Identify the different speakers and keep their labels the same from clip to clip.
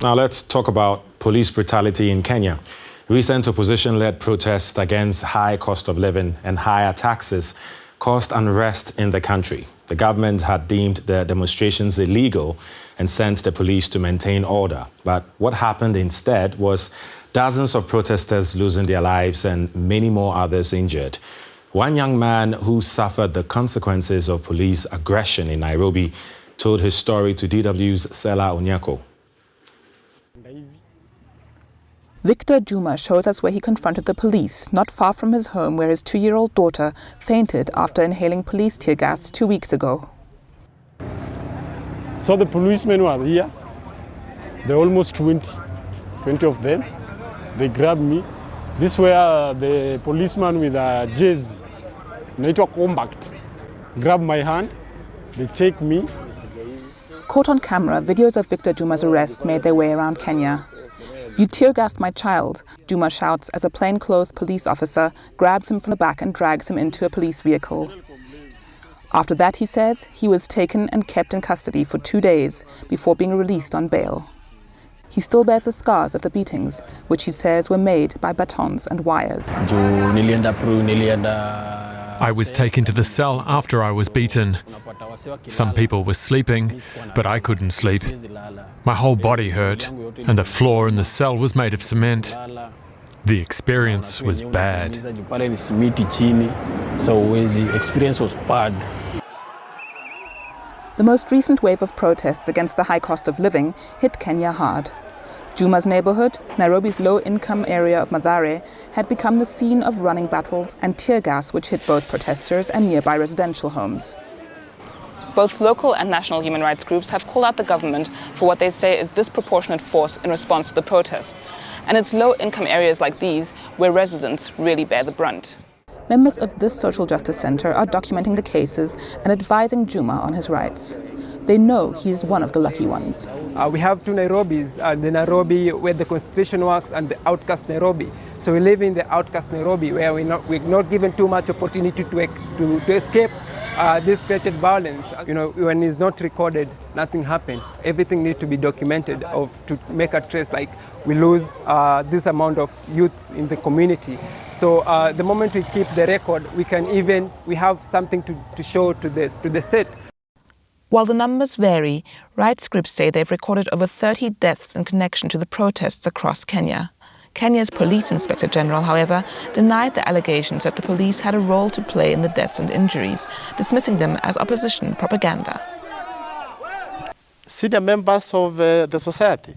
Speaker 1: Now let's talk about police brutality in Kenya. Recent opposition-led protests against high cost of living and higher taxes caused unrest in the country. The government had deemed the demonstrations illegal and sent the police to maintain order. But what happened instead was dozens of protesters losing their lives and many more others injured. One young man who suffered the consequences of police aggression in Nairobi told his story to DW's Sella Oneko.
Speaker 2: Victor Juma shows us where he confronted the police, not far from his home where his 2-year-old daughter fainted after inhaling police tear gas 2 weeks ago.
Speaker 3: So the policemen were here. There were almost 20 of them. They grabbed me. This were the policeman with a jersey, NATO compact, grabbed my hand. They take me.
Speaker 2: Caught on camera, videos of Victor Juma's arrest made their way around Kenya. "You tear-gassed my child," Juma shouts as a plainclothes police officer grabs him from the back and drags him into a police vehicle. After that, he says, he was taken and kept in custody for 2 days before being released on bail. He still bears the scars of the beatings, which he says were made by batons and wires.
Speaker 4: I was taken to the cell after I was beaten. Some people were sleeping, but I couldn't sleep. My whole body hurt, and the floor in the cell was made of cement. The experience was bad.
Speaker 2: The most recent wave of protests against the high cost of living hit Kenya hard. Juma's neighborhood, Nairobi's low-income area of Mathare, had become the scene of running battles and tear gas which hit both protesters and nearby residential homes. Both local and national human rights groups have called out the government for what they say is disproportionate force in response to the protests. And it's low-income areas like these where residents really bear the brunt. Members of this social justice center are documenting the cases and advising Juma on his rights. They know he is one of the lucky ones.
Speaker 5: We have 2 Nairobis, the Nairobi where the constitution works and the outcast Nairobi. So we live in the outcast Nairobi where we're not given too much opportunity to escape this created violence. You know, when it's not recorded, nothing happened. Everything needs to be documented to make a trace, like we lose this amount of youth in the community. So the moment we keep the record, we have something to show to the state.
Speaker 2: While the numbers vary, rights groups say they've recorded over 30 deaths in connection to the protests across Kenya. Kenya's Police Inspector General, however, denied the allegations that the police had a role to play in the deaths and injuries, dismissing them as opposition propaganda.
Speaker 6: Senior members of the society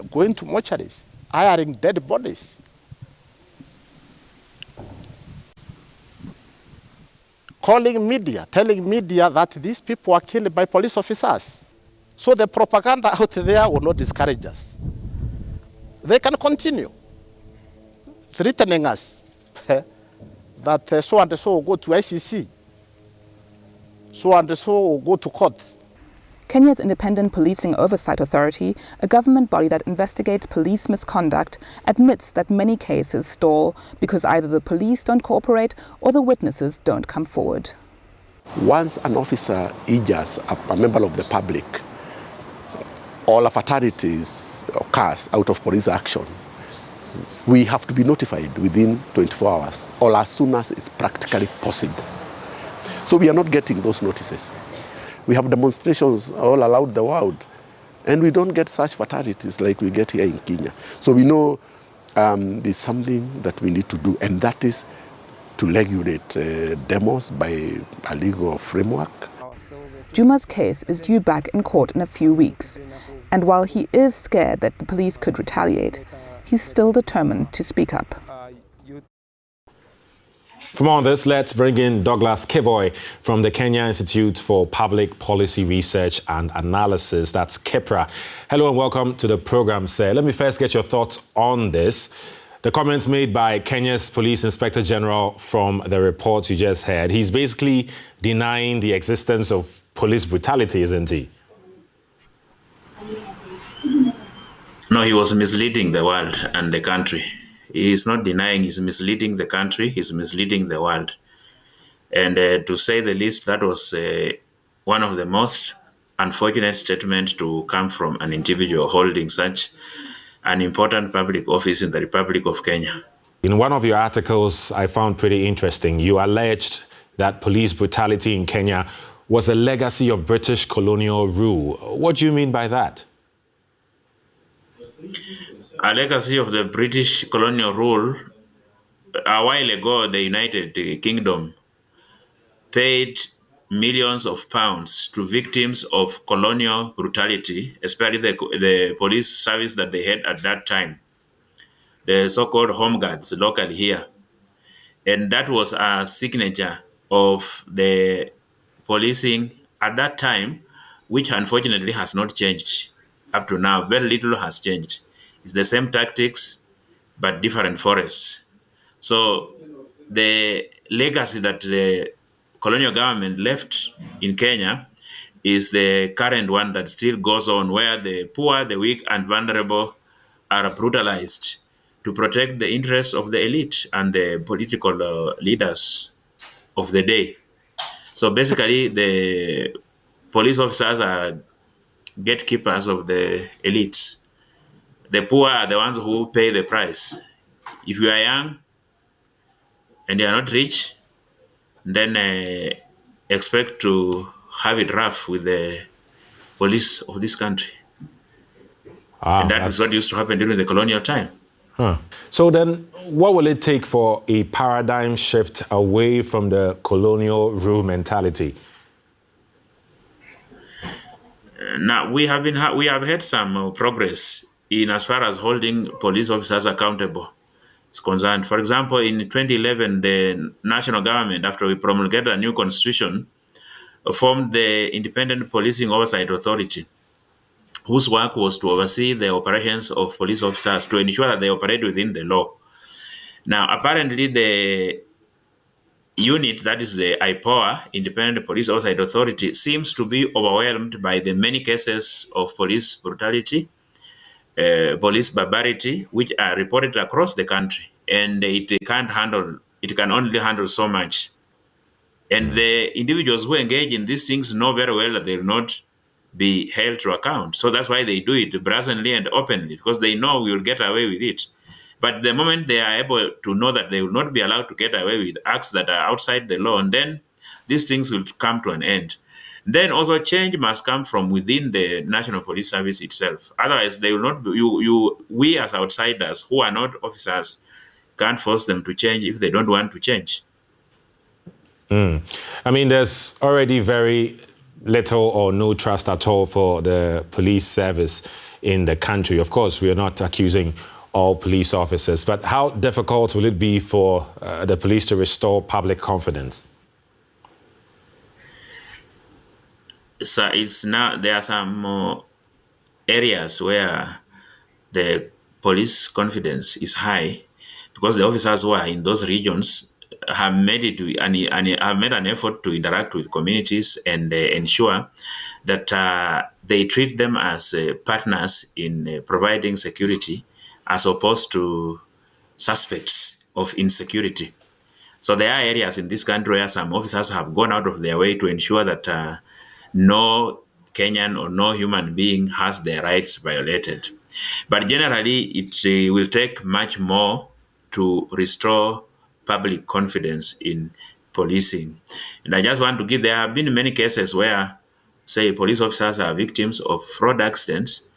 Speaker 6: going to mortuaries, hiring dead bodies. Calling media, telling media that these people were killed by police officers. So the propaganda out there will not discourage us. They can continue threatening us that so and so will go to ICC, so and so will go to court.
Speaker 2: Kenya's Independent Policing Oversight Authority, a government body that investigates police misconduct, admits that many cases stall because either the police don't cooperate or the witnesses don't come forward.
Speaker 6: Once an officer injures a member of the public, or a fatality occurs out of police action, we have to be notified within 24 hours or as soon as it's practically possible. So we are not getting those notices. We have demonstrations all around the world, and we don't get such fatalities like we get here in Kenya. So we know there's something that we need to do, and that is to regulate demos by a legal framework.
Speaker 2: Juma's case is due back in court in a few weeks, and while he is scared that the police could retaliate, he's still determined to speak up.
Speaker 1: For more on this, let's bring in Douglas Kevoy from the Kenya Institute for Public Policy Research and Analysis. That's KIPRA. Hello and welcome to the program, sir. Let me first get your thoughts on this. The comments made by Kenya's Police Inspector General from the report you just heard. He's basically denying the existence of police brutality, isn't he?
Speaker 7: No, he was misleading the world and the country. He is not denying, he's misleading the country, he's misleading the world. And to say the least, that was one of the most unfortunate statement to come from an individual holding such an important public office in the Republic of Kenya.
Speaker 1: In one of your articles, I found pretty interesting. You alleged that police brutality in Kenya was a legacy of British colonial rule. What do you mean by that?
Speaker 7: A legacy of the British colonial rule. A while ago, the United Kingdom paid millions of pounds to victims of colonial brutality, especially the police service that they had at that time, the so-called home guards locally here. And that was a signature of the policing at that time, which unfortunately has not changed up to now. Very little has changed. It's the same tactics, but different forests. So the legacy that the colonial government left in Kenya is the current one that still goes on, where the poor, the weak, and vulnerable are brutalized to protect the interests of the elite and the political leaders of the day. So basically, the police officers are gatekeepers of the elites. The poor are the ones who pay the price. If you are young and you are not rich, then expect to have it rough with the police of this country. And that is what used to happen during the colonial time.
Speaker 1: So then, what will it take for a paradigm shift away from the colonial rule mentality?
Speaker 7: Now, we have had some progress in as far as holding police officers accountable is concerned. For example, in 2011, the national government, after we promulgated a new constitution, formed the Independent Policing Oversight Authority, whose work was to oversee the operations of police officers to ensure that they operate within the law. Now, apparently, the unit, that is the IPOA, Independent Police Oversight Authority, seems to be overwhelmed by the many cases of police brutality, police barbarity, which are reported across the country, and it can only handle so much. And the individuals who engage in these things know very well that they will not be held to account. So that's why they do it brazenly and openly, because they know we will get away with it. But the moment they are able to know that they will not be allowed to get away with acts that are outside the law, and then these things will come to an end. Then also change must come from within the National Police Service itself. Otherwise, they will not. We as outsiders who are not officers can't force them to change if they don't want to change.
Speaker 1: I mean, there's already very little or no trust at all for the police service in the country. Of course, we are not accusing all police officers, but how difficult will it be for the police to restore public confidence?
Speaker 7: So there are some areas where the police confidence is high because the officers who are in those regions have made an effort to interact with communities and ensure that they treat them as partners in providing security as opposed to suspects of insecurity. So there are areas in this country where some officers have gone out of their way to ensure that no Kenyan or no human being has their rights violated. But generally, it will take much more to restore public confidence in policing. And I just want to there have been many cases where, say, police officers are victims of fraud accidents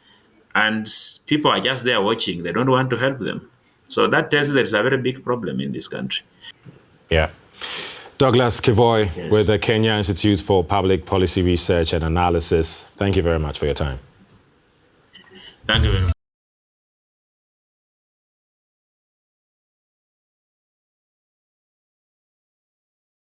Speaker 7: and people are just there watching. They don't want to help them. So that tells you there's a very big problem in this country.
Speaker 1: Yeah. Douglas Kivoy with the Kenya Institute for Public Policy Research and Analysis. Thank you very much for your time.
Speaker 7: Thank you very much.